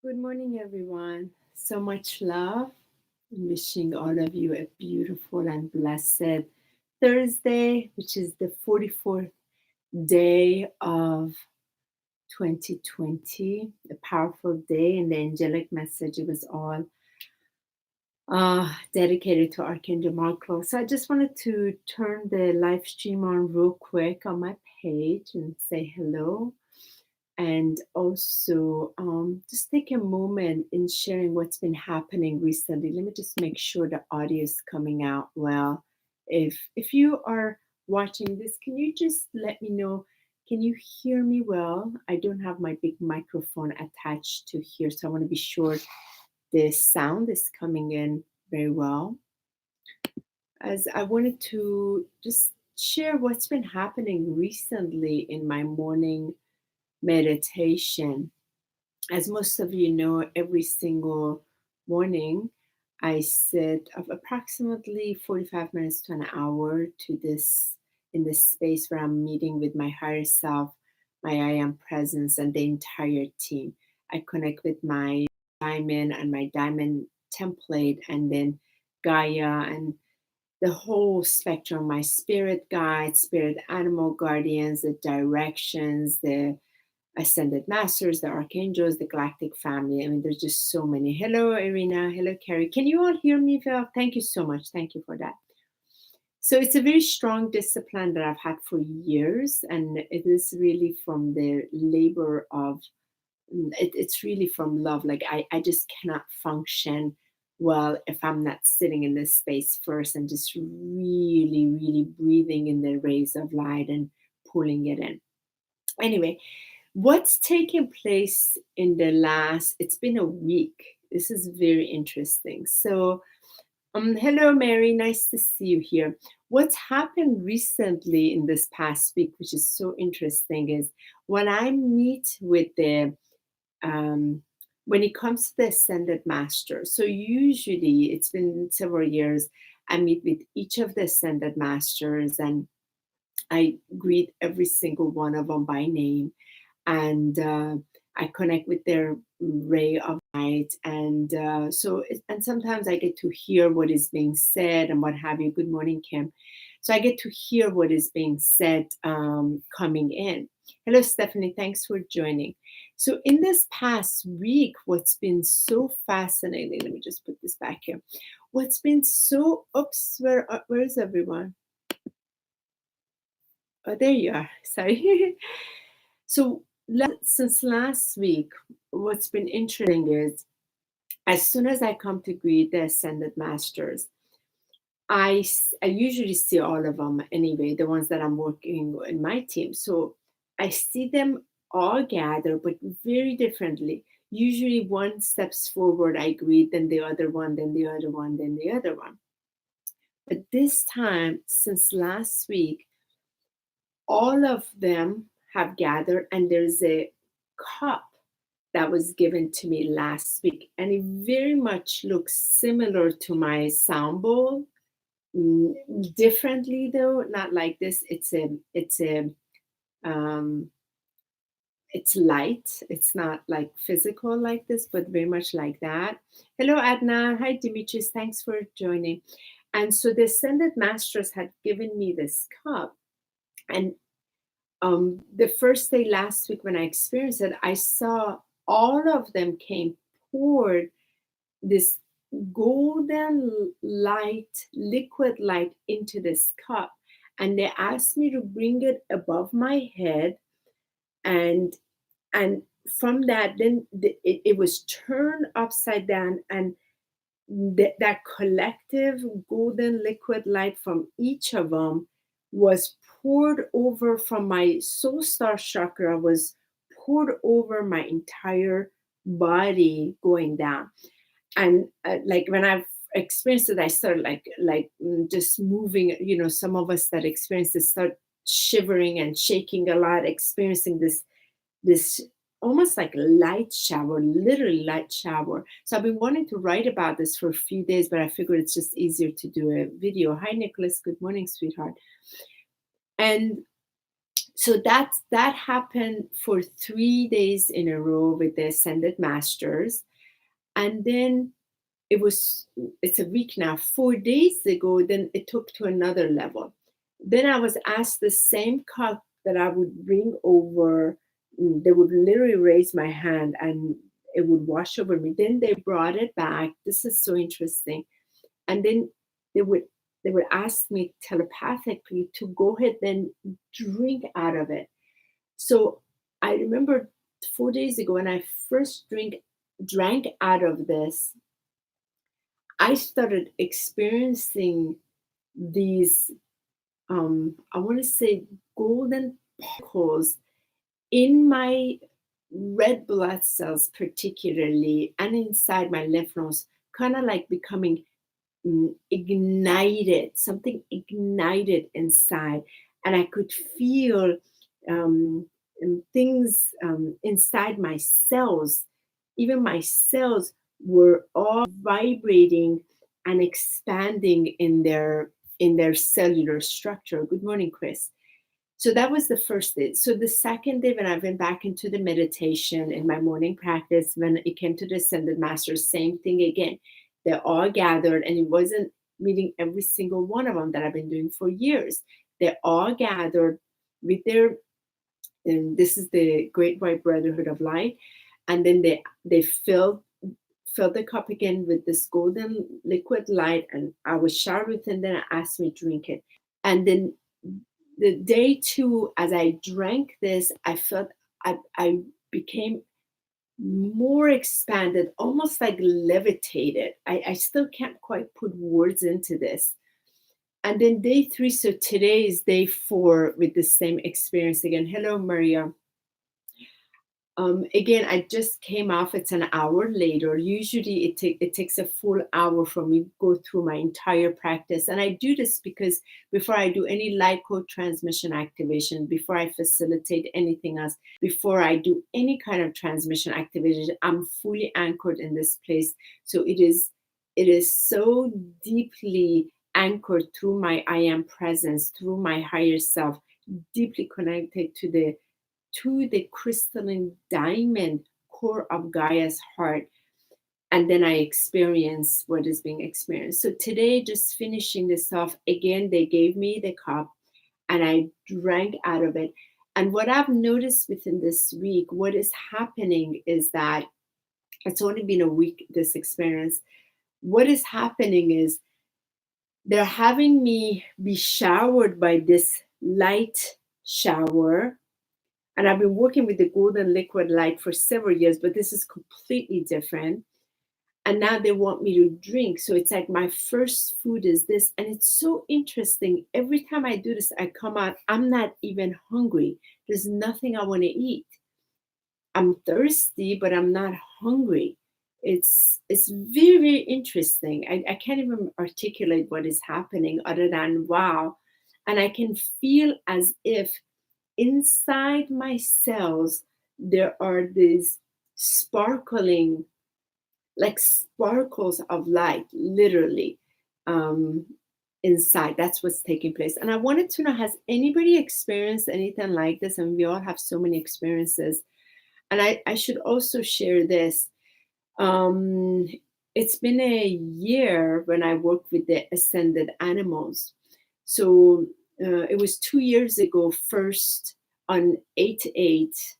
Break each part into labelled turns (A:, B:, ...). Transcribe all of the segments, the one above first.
A: Good morning, everyone. So much love. Wishing all of you a beautiful and blessed Thursday, which is the 44th day of 2020. A powerful day. In the angelic message, it was all dedicated to Archangel Michael. So I just wanted to turn the live stream on real quick on my page and say hello. And also just take a moment in sharing what's been happening recently. Let me just make sure the audio is coming out well. If you are watching this, can you just let me know? Can you hear me well? I don't have my big microphone attached to here, so I want to be sure the sound is coming in very well. As I wanted to just share what's been happening recently in my morning meditation. As most of you know, every single morning I sit of approximately 45 minutes to an hour to this in this space where I'm meeting with my higher self, my I am presence, and the entire team. I connect with my diamond and my diamond template, and then Gaia and the whole spectrum, my spirit guides, spirit animal guardians, the directions, the ascended masters, the archangels, the galactic family. I mean, there's just so many. Hello, Irina. Hello, Carrie. Can you all hear me well? Thank you so much. Thank you for that. So it's a very strong discipline that I've had for years, and it is really from the labor of it's really from love. Like I just cannot function well if I'm not sitting in this space first and just really, really breathing in the rays of light and pulling it in. Anyway, what's taken place in the last, it's been a week. This is very interesting. So, hello, Mary. Nice to see you here. What's happened recently in this past week, which is so interesting, is when I meet with um, when it comes to the ascended master. So usually, it's been several years. I meet with each of the ascended masters, and I greet every single one of them by name, and I connect with their ray of light, and and sometimes I get to hear what is being said and what have you. Good morning, Kim. So I get to hear what is being said coming in. Hello, Stephanie. Thanks for joining. So in this past week, what's been so fascinating? Let me just put this back here. What's been so oops, where is everyone? Oh, there you are. Sorry. So since last week, what's been interesting is as soon as I come to greet the ascended masters, I usually see all of them anyway, the ones that I'm working in my team. So I see them all gather, but very differently. Usually one steps forward, I greet, then the other one, then the other one, then the other one. But this time, since last week, all of them have gathered, and there's a cup that was given to me last week, and it very much looks similar to my sound bowl. Differently though, not like this. Um, it's light. It's not like physical like this, but very much like that. Hello, Adna. Hi, Demetrius. Thanks for joining. And so the ascended masters had given me this cup, and the first day last week when I experienced it, I saw all of them came poured this golden light, liquid light into this cup. And they asked me to bring it above my head. And from that, then it was turned upside down. And that collective golden liquid light from each of them was poured over from my soul star chakra, was poured over my entire body going down. And like when I've experienced it, I started just moving. Some of us that experience this start shivering and shaking a lot, experiencing this almost like light shower, literally light shower. So I've been wanting to write about this for a few days, but I figured it's just easier to do a video. Hi, Nicholas. Good morning, sweetheart. And So that happened for 3 days in a row with the Ascended Masters. And then it's a week now. 4 days ago, then it took to another level. Then I was asked the same cup that I would bring over. They would literally raise my hand and it would wash over me. Then they brought it back. This is so interesting. And then they would they would ask me telepathically to go ahead and drink out of it. So I remember 4 days ago when I first drank out of this, I started experiencing these, I want to say, golden particles in my red blood cells, particularly, and inside my lymph nodes, kind of like becoming ignited, something ignited inside. And I could feel things inside my cells. Even my cells were all vibrating and expanding in their cellular structure. Good morning, Chris. So that was the first day. So the second day, when I went back into the meditation in my morning practice, when it came to the Ascended Masters, same thing again. They all gathered, and it wasn't meeting every single one of them that I've been doing for years. They all gathered with and this is the Great White Brotherhood of Light, and then they filled the cup again with this golden liquid light, and I was showered with it, and then I asked me to drink it. And then the day two, as I drank this, I felt I became more expanded, almost like levitated. I still can't quite put words into this. And then day three, so today is day four with the same experience again. Hello, Maria. Again, I just came off. It's an hour later. Usually it takes a full hour for me to go through my entire practice. And I do this because before I do any light code transmission activation, before I facilitate anything else, before I do any kind of transmission activation, I'm fully anchored in this place. So it is so deeply anchored through my I am presence, through my higher self, deeply connected to the crystalline diamond core of Gaia's heart. And then I experience what is being experienced. So today, just finishing this off, again, they gave me the cup and I drank out of it. And what I've noticed within this week, what is happening is that it's only been a week, this experience. What is happening is they're having me be showered by this light shower. And I've been working with the golden liquid light for several years, but this is completely different. And now they want me to drink. So it's like my first food is this. And it's so interesting. Every time I do this, I come out, I'm not even hungry. There's nothing I want to eat. I'm thirsty, but I'm not hungry. It's very, very interesting. I can't even articulate what is happening other than wow. And I can feel as if inside my cells, there are these sparkling, like sparkles of light, literally inside. That's what's taking place. And I wanted to know, has anybody experienced anything like this? And we all have so many experiences. And I should also share this. It's been a year when I worked with the ascended animals. So it was 2 years ago, first on 8/8.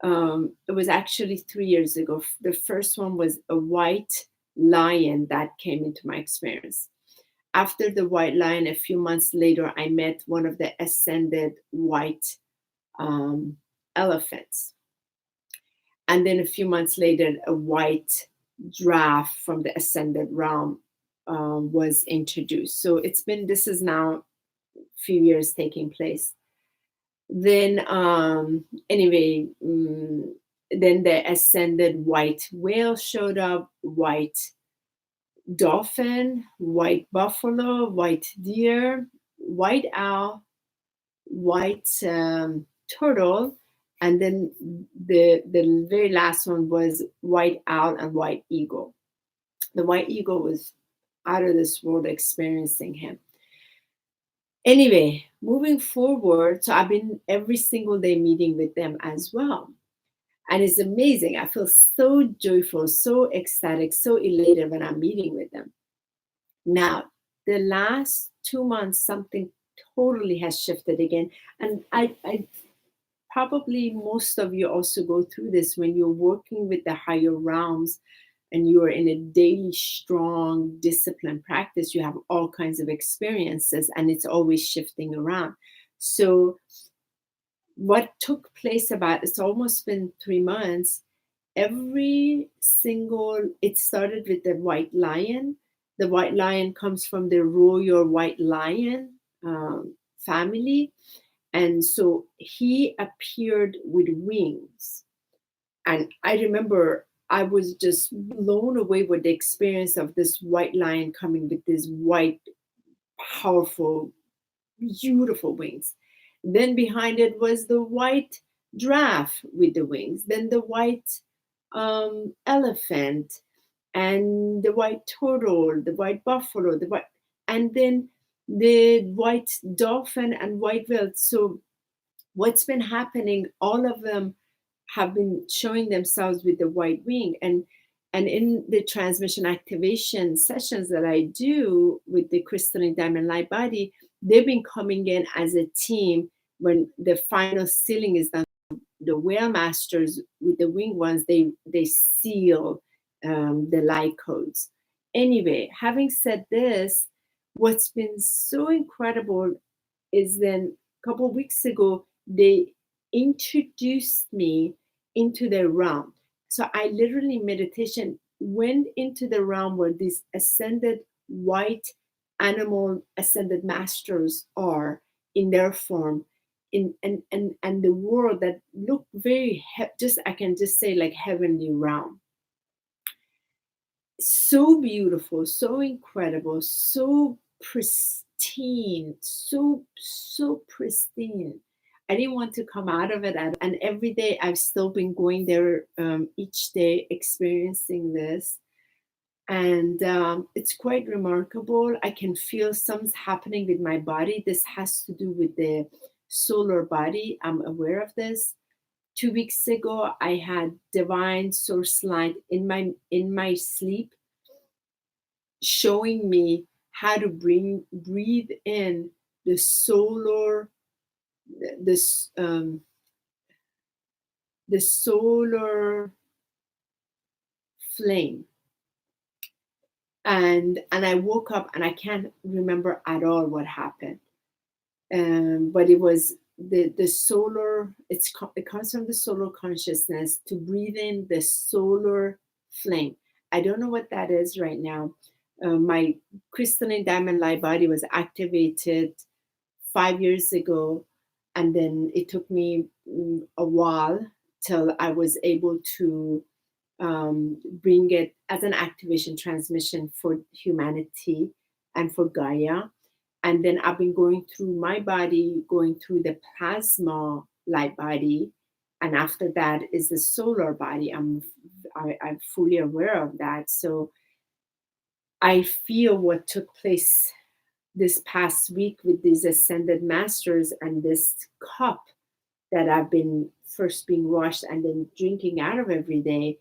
A: It was actually 3 years ago. The first one was a white lion that came into my experience. After the white lion, a few months later, I met one of the ascended white elephants. And then a few months later, a white giraffe from the ascended realm was introduced. So this is now a few years taking place. Then anyway, then the ascended white whale showed up, white dolphin, white buffalo, white deer, white owl, white turtle, and then the very last one was white owl and white eagle. The white eagle was out of this world experiencing him. Anyway, moving forward, so I've been every single day meeting with them as well. And it's amazing. I feel so joyful, so ecstatic, so elated when I'm meeting with them. Now, the last 2 months, something totally has shifted again. And I probably most of you also go through this when you're working with the higher realms and you are in a daily strong discipline practice. You have all kinds of experiences and it's always shifting around. So what took place, about it's almost been 3 months, every single, it started with the white lion. The white lion comes from the royal white lion family, and so he appeared with wings. And I remember I was just blown away with the experience of this white lion coming with this white, powerful, beautiful wings. Then behind it was the white giraffe with the wings, then the white elephant, and the white turtle, the white buffalo, the white, and then the white dolphin and white whale. So what's been happening, all of them have been showing themselves with the white wing. And in the transmission activation sessions that I do with the crystalline diamond light body, they've been coming in as a team. When the final sealing is done, the whale masters with the wing ones, they seal the light codes. Anyway, having said this, what's been so incredible is then a couple of weeks ago, they introduced me into the realm. So I literally meditation went into the realm where these ascended white animal ascended masters are in their form, in and the world that looked very just, I can just say, like heavenly realm. So beautiful, so incredible, so pristine, so pristine. I didn't want to come out of it, and every day I've still been going there, each day experiencing this, and it's quite remarkable. I can feel something's happening with my body. This has to do with the solar body. I'm aware of this. 2 weeks ago, I had divine source light in my sleep, showing me how to breathe in the solar, this the solar flame. And I woke up and I can't remember at all what happened. But it was the solar, it comes from the solar consciousness, to breathe in the solar flame. I don't know what that is right now. My crystalline diamond light body was activated 5 years ago, and then it took me a while till I was able to bring it as an activation transmission for humanity and for Gaia. And then I've been going through my body, going through the plasma light body, and after that is the solar body. I'm fully aware of that. So I feel what took place this past week with these ascended masters and this cup that I've been first being washed and then drinking out of every day.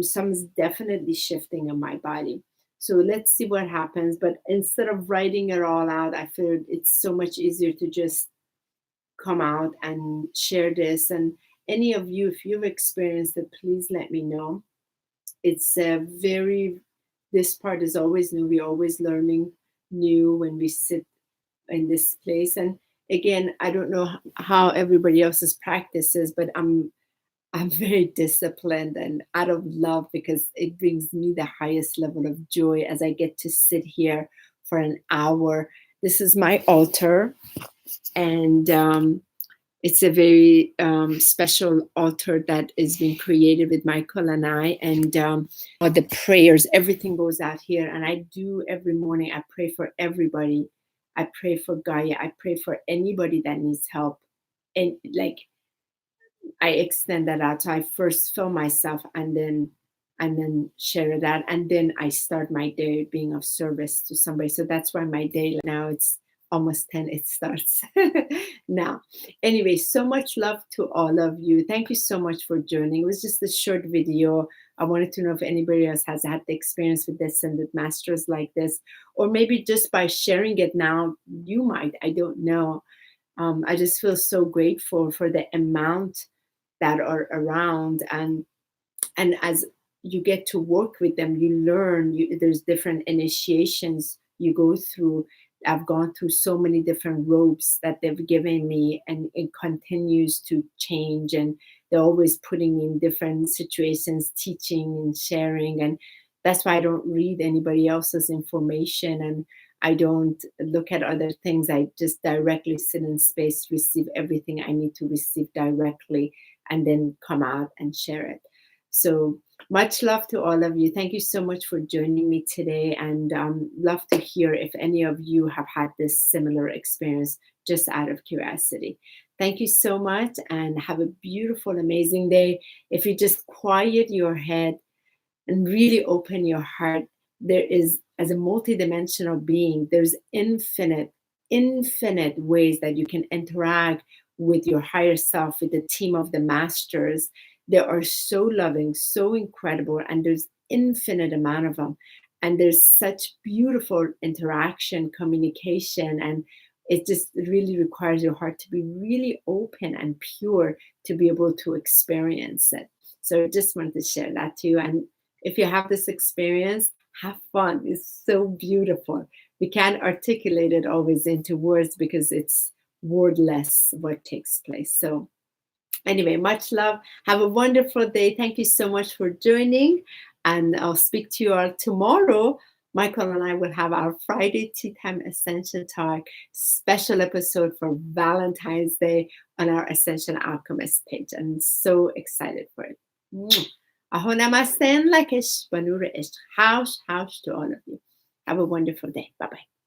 A: Some's definitely shifting in my body. So let's see what happens. But instead of writing it all out, I figured it's so much easier to just come out and share this. And any of you, if you've experienced it, please let me know. It's a very, this part is always new. We're always learning new when we sit in this place. And again, I don't know how everybody else's practice is, but I'm very disciplined and out of love, because it brings me the highest level of joy as I get to sit here for an hour. This is my altar, and it's a very special altar that is being created with Michael and I. And all the prayers, everything goes out here. And I do every morning, I pray for everybody. I pray for Gaia. I pray for anybody that needs help. And like, I extend that out. So I first fill myself and then share it out. And then I start my day being of service to somebody. So that's why my day now, it's almost 10 it starts now. Anyway, so much love to all of you. Thank you so much for joining. It was just a short video. I wanted to know if anybody else has had the experience with descended masters like this, or maybe just by sharing it now, you might. I don't know. I just feel so grateful for the amount that are around, and as you get to work with them, you learn. There's different initiations you go through. I've gone through so many different ropes that they've given me, and it continues to change. And they're always putting me in different situations, teaching and sharing. And that's why I don't read anybody else's information, and I don't look at other things. I just directly sit in space, receive everything I need to receive directly, and then come out and share it. So much love to all of you. Thank you so much for joining me today, and love to hear if any of you have had this similar experience, just out of curiosity. Thank you so much, and have a beautiful, amazing day. If you just quiet your head and really open your heart, there is, as a multidimensional being, there's infinite ways that you can interact with your higher self, with the team of the masters. They are so loving, so incredible, and there's infinite amount of them. And there's such beautiful interaction, communication, and it just really requires your heart to be really open and pure to be able to experience it. So I just wanted to share that too. And if you have this experience, have fun. It's so beautiful. We can't articulate it always into words because it's wordless what takes place. So anyway, much love. Have a wonderful day. Thank you so much for joining. And I'll speak to you all tomorrow. Michael and I will have our Friday Tea Time Ascension Talk special episode for Valentine's Day on our Ascension Alchemist page. I'm so excited for it. Aho namaste and lakesh, banura ish. House to all of you. Have a wonderful day. Bye bye.